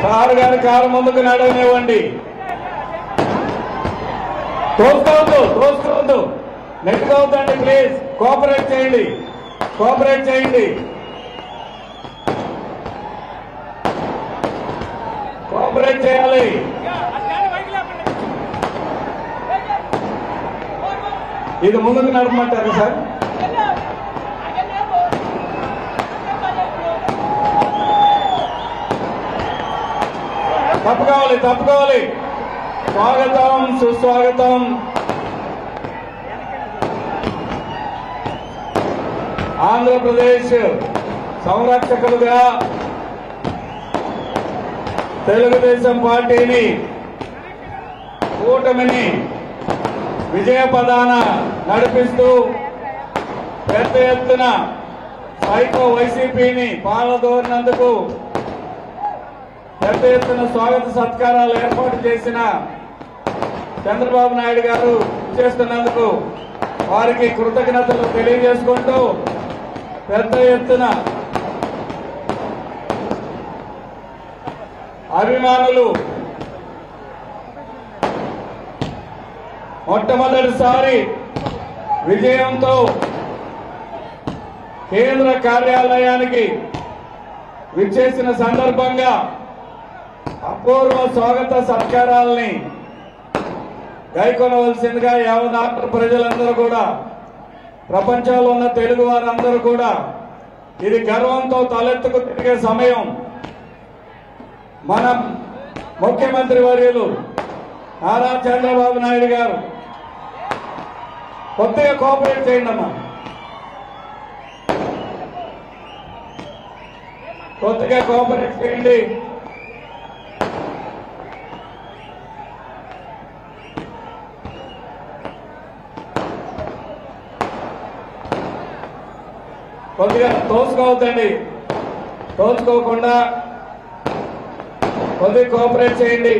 Sir గారి car ముందుకు నడవనివ్వండి. తోసుకోవద్దు, నెట్టుకోవద్దండి. Please cooperate చేయండి, కోఆపరేట్ చేయాలి. ఇది ముందుకు నడపమంటారు సార్. తప్పుకోవాలి. స్వాగతం, సుస్వాగతం. ఆంధ్రప్రదేశ్ సంరక్షకులుగా తెలుగుదేశం పార్టీని, కూటమిని విజయపదాన నడిపిస్తూ పెద్ద ఎత్తున సైకో వైసీపీని పాలదోరినందుకు పెద్ద ఎత్తున స్వాగత సత్కారాలు ఏర్పాటు చేసిన చంద్రబాబు నాయుడు గారు చేస్తున్నందుకు వారికి కృతజ్ఞతలు తెలియజేసుకుంటూ పెద్ద ఎత్తున అభిమానులు మొట్టమొదటిసారి విజయంతో కేంద్ర కార్యాలయానికి విచ్చేసిన సందర్భంగా అపూర్వ స్వాగత సత్కారాలని గైకొనవలసిందిగా యావత్ ప్రజలందరూ కూడా, ప్రపంచంలో ఉన్న తెలుగు వారందరూ కూడా ఇది గర్వంతో తలెత్తుకు తిరిగే సమయం. మనం ముఖ్యమంత్రి వర్యులు నారా చంద్రబాబు నాయుడు గారు కొద్దిగా కోఆపరేట్ చేయండి అమ్మా, కొద్దిగా కోఆపరేట్ చేయండి. కొద్దిగా తోసుకోవద్దండి, తోచుకోకుండా కొద్దిగా కోఆపరేట్ చేయండి.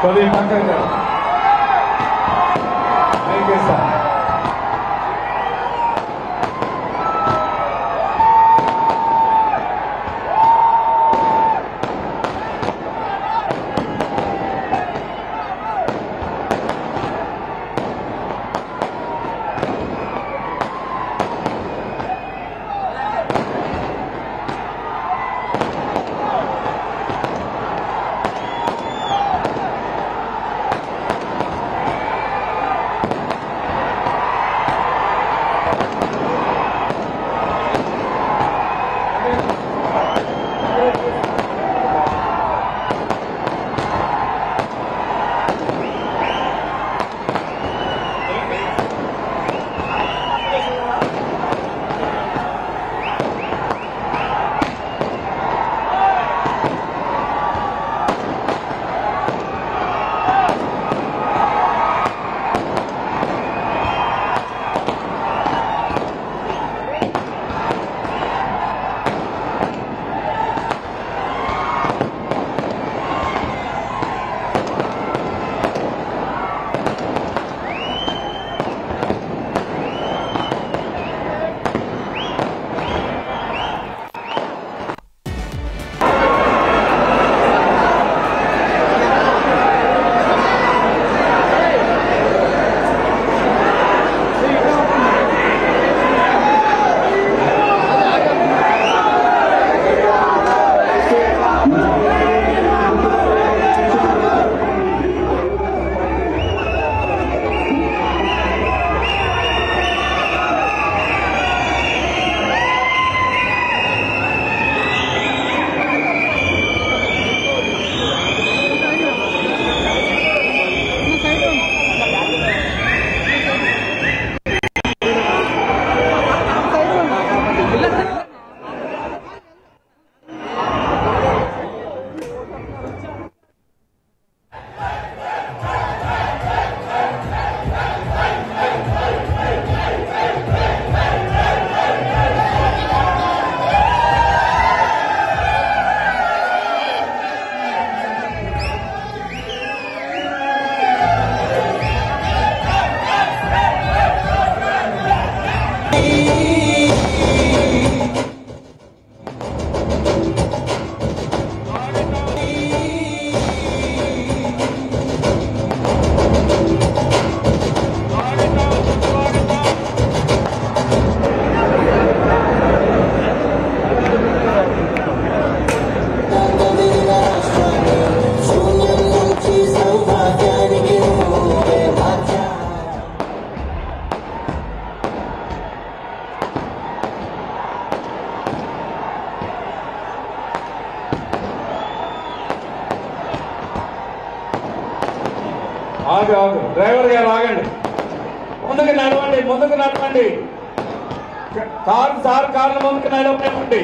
కొద్దిగా పక్కన సార్. ఆగు డ్రైవర్ గారు ఆగండి, ముందుకు నడవండి, ముందుకు నడవండి. కారు ముందుకు నడవండి.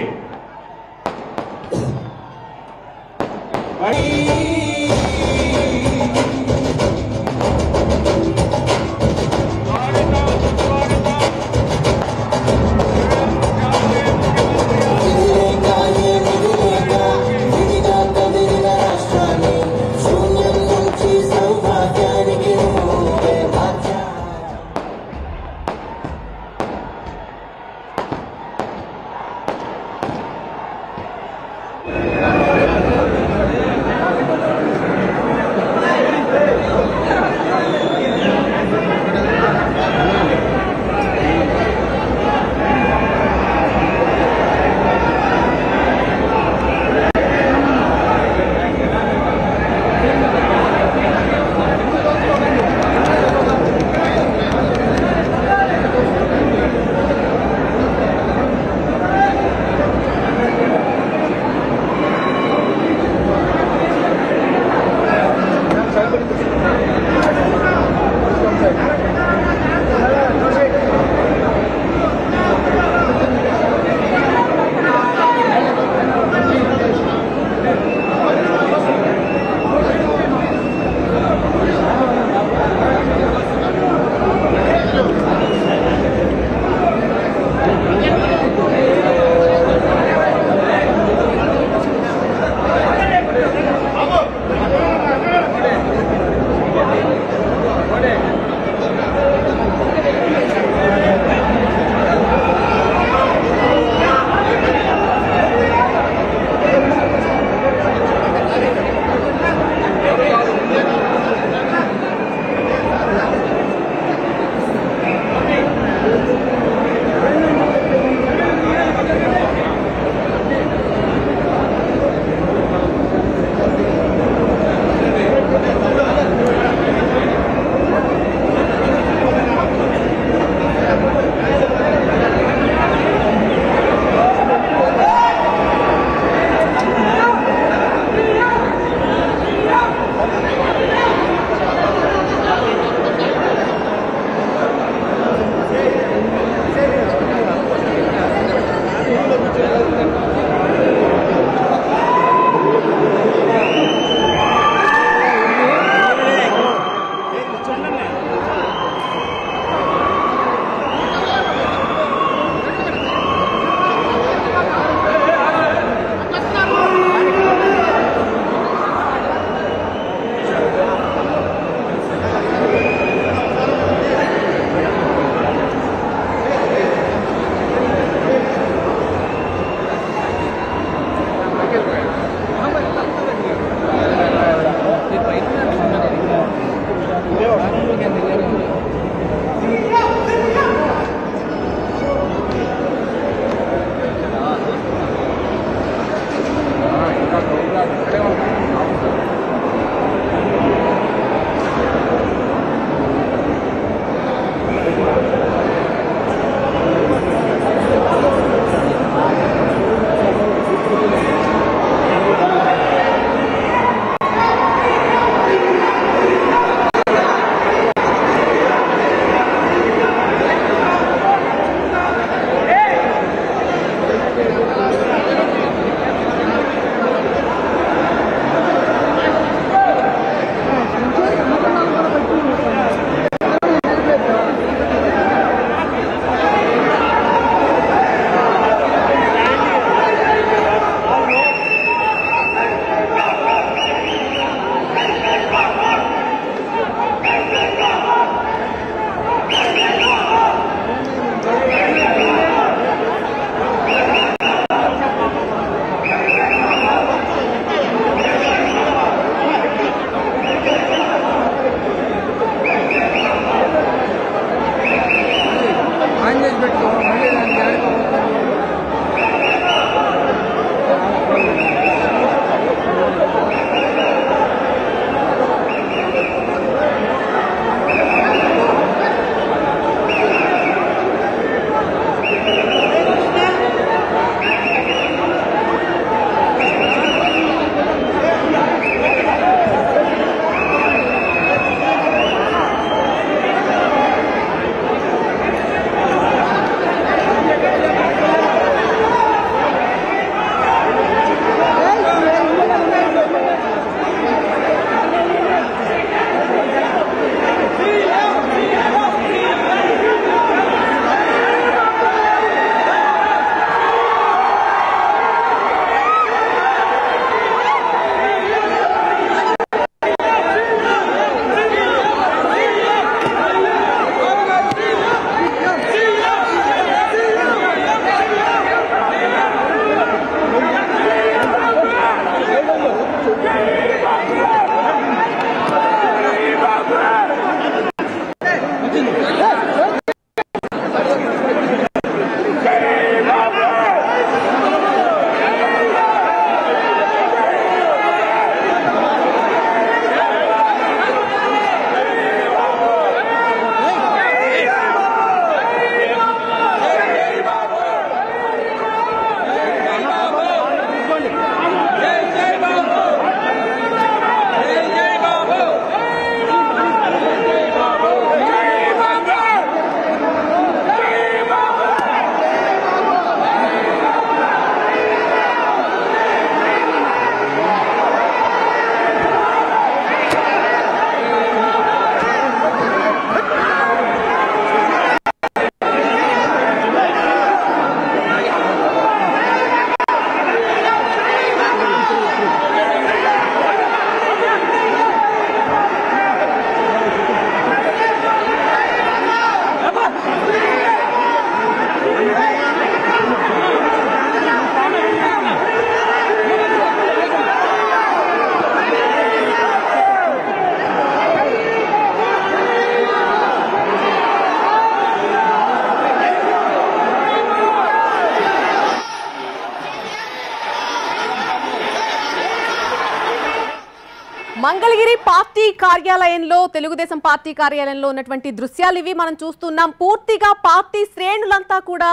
మంగళగిరి పార్టీ కార్యాలయంలో తెలుగుదేశం పార్టీ కార్యాలయంలో ఉన్నటువంటి దృశ్యాలు ఇవి మనం చూస్తున్నాం. పూర్తిగా పార్టీ శ్రేణులంతా కూడా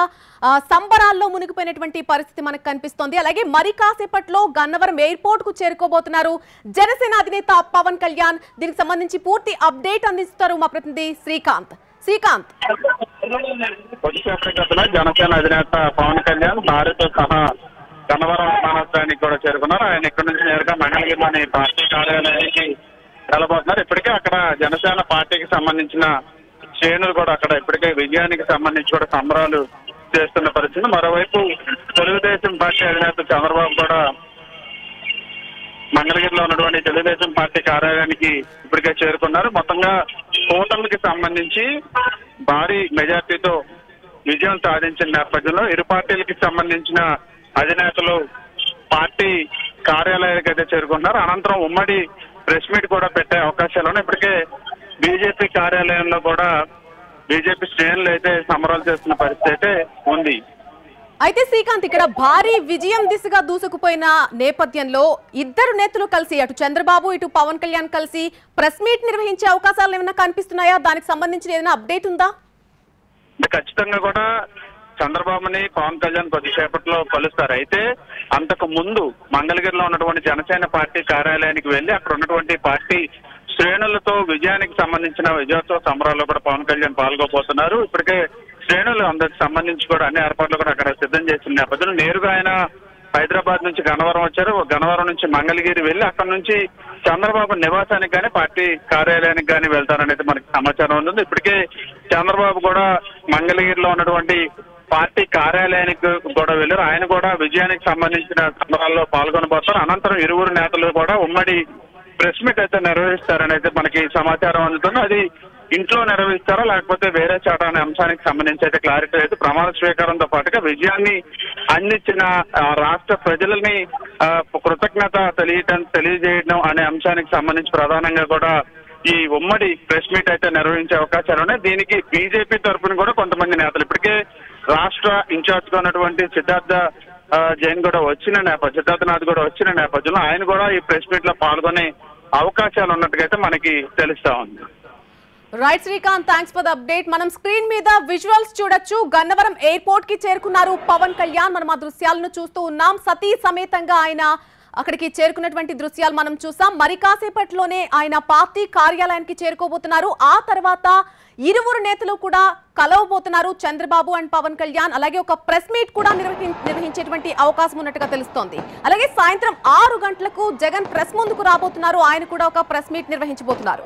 సంబరాల్లో మునిగిపోయినటువంటి పరిస్థితి మనకు కనిపిస్తోంది. అలాగే మరి కాసేపట్లో గన్నవరం ఎయిర్పోర్ట్ కు చేరుకోబోతున్నారు జనసేన అధినేత పవన్ కళ్యాణ్. దీనికి సంబంధించి పూర్తి అప్డేట్ అందిస్తారు మా ప్రతినిధి శ్రీకాంత్. జనసేన అధినేత పవన్ కళ్యాణ్ భార్యతో సహా గన్నవరం విమానాశ్రయానికి కూడా చేరుకున్నారు. ఆయన ఇక్కడ నుంచి నేరుగా మంగళగిరిలోని పార్టీ కార్యాలయానికి వెళ్ళబోతున్నారు. ఇప్పటికే అక్కడ జనసేన పార్టీకి సంబంధించిన శ్రేణులు కూడా అక్కడ ఇప్పటికే విజయానికి సంబంధించి కూడా సంబరాలు చేస్తున్న పరిస్థితి. మరోవైపు తెలుగుదేశం పార్టీ అధినేత చంద్రబాబు కూడా మంగళగిరిలో ఉన్నటువంటి తెలుగుదేశం పార్టీ కార్యాలయానికి ఇప్పటికే చేరుకున్నారు. మొత్తంగా కూటమికి సంబంధించి భారీ మెజార్టీతో విజయం సాధించిన నేపథ్యంలో ఇరు పార్టీలకి సంబంధించిన అధినేతలు పార్టీ కార్యాలయానికి అయితే చేరుకుంటున్నారు. అనంతరం ఉమ్మడి ప్రెస్ మీట్ కూడా పెట్టే అవకాశాలు ఉన్నాయి. ఇప్పటికే బీజేపీ కార్యాలయంలో కూడా బీజేపీ శ్రేణులు అయితే సంబరాలు చేస్తున్న పరిస్థితి అయితే ఉంది. అయితే శ్రీకాంత్, ఇక్కడ భారీ విజయం దిశగా దూసుకుపోయిన నేపథ్యంలో ఇద్దరు నేతలు కలిసి అటు చంద్రబాబు ఇటు పవన్ కళ్యాణ్ కలిసి ప్రెస్ మీట్ నిర్వహించే అవకాశాలు ఏమైనా కనిపిస్తున్నాయా? దానికి సంబంధించిన ఏదైనా అప్డేట్ ఉందా? ఖచ్చితంగా కూడా చంద్రబాబుని పవన్ కళ్యాణ్ కొద్దిసేపట్లో కలుస్తారు. అయితే అంతకు ముందు మంగళగిరిలో ఉన్నటువంటి జనసేన పార్టీ కార్యాలయానికి వెళ్లి అక్కడ ఉన్నటువంటి పార్టీ శ్రేణులతో విజయానికి సంబంధించిన విజయోత్సవ సంబరాల్లో కూడా పవన్ కళ్యాణ్ పాల్గొపోతున్నారు. ఇప్పటికే శ్రేణులు అందరికి సంబంధించి కూడా అన్ని ఏర్పాట్లు కూడా అక్కడ సిద్ధం చేసిన నేపథ్యంలో నేరుగా ఆయన హైదరాబాద్ నుంచి గన్నవరం వచ్చారు. గన్నవరం నుంచి మంగళగిరి వెళ్లి అక్కడ నుంచి చంద్రబాబు నివాసానికి కానీ పార్టీ కార్యాలయానికి కానీ వెళ్తారనేది మనకి సమాచారం ఉంది. ఇప్పటికే చంద్రబాబు కూడా మంగళగిరిలో ఉన్నటువంటి పార్టీ కార్యాలయానికి కూడా వెళ్లారు. ఆయన కూడా విజయానికి సంబంధించిన సంబరాల్లో పాల్గొనబోతారు. అనంతరం ఇరువురు నేతలు కూడా ఉమ్మడి ప్రెస్ మీట్ అయితే నిర్వహిస్తారనేది మనకి సమాచారం అందుతుంది. అది ఇంట్లో నిర్వహిస్తారా లేకపోతే వేరే చాట అనే అంశానికి సంబంధించి అయితే క్లారిటీ అయితే ప్రమాణ స్వీకారంతో పాటుగా విజయాన్ని అందించిన రాష్ట్ర ప్రజలని కృతజ్ఞత తెలియజేయడం అనే అంశానికి సంబంధించి ప్రధానంగా కూడా ఈ ఉమ్మడి ప్రెస్ మీట్ అయితే నిర్వహించే అవకాశాలు ఉన్నాయి. దీనికి బీజేపీ తరఫున కూడా కొంతమంది నేతలు ఇప్పటికే రాష్ట్ర ఇన్ఛార్జ్ గా ఉన్నటువంటి సిద్ధార్థ జైన్ కూడా సిద్ధార్థనాథ్ కూడా వచ్చిన నేపథ్యంలో ఆయన కూడా ఈ ప్రెస్ మీట్ లో పాల్గొనే అవకాశాలు ఉన్నట్టుగా మనకి తెలుస్తా ఉంది. Right Srikanth, thanks for the update. మనం స్క్రీన్ మీద విజువల్స్ చూడొచ్చు. గన్నవరం ఎయిర్పోర్ట్ కి చేరుకున్నారు పవన్ కళ్యాణ్. మనం ఆ దృశ్యాలను చూస్తూ ఉన్నాం. సతీ సమేతంగా ఆయన అక్కడికి చేరుకున్నటువంటి దృశ్యాలు మనం చూసాం. మరి కాసేపట్లోనే ఆయన పార్టీ కార్యాలయానికి చేరుకోబోతున్నారు. ఆ తర్వాత ఇరువురు నేతలు కూడా కలవబోతున్నారు, చంద్రబాబు అండ్ పవన్ కళ్యాణ్. అలాగే ఒక ప్రెస్ మీట్ కూడా నిర్వహించేటువంటి అవకాశం ఉన్నట్టుగా తెలుస్తోంది. అలాగే సాయంత్రం 6 గంటలకు జగన్ ప్రెస్ ముందుకు రాబోతున్నారు. ఆయన కూడా ఒక ప్రెస్ మీట్ నిర్వహించబోతున్నారు.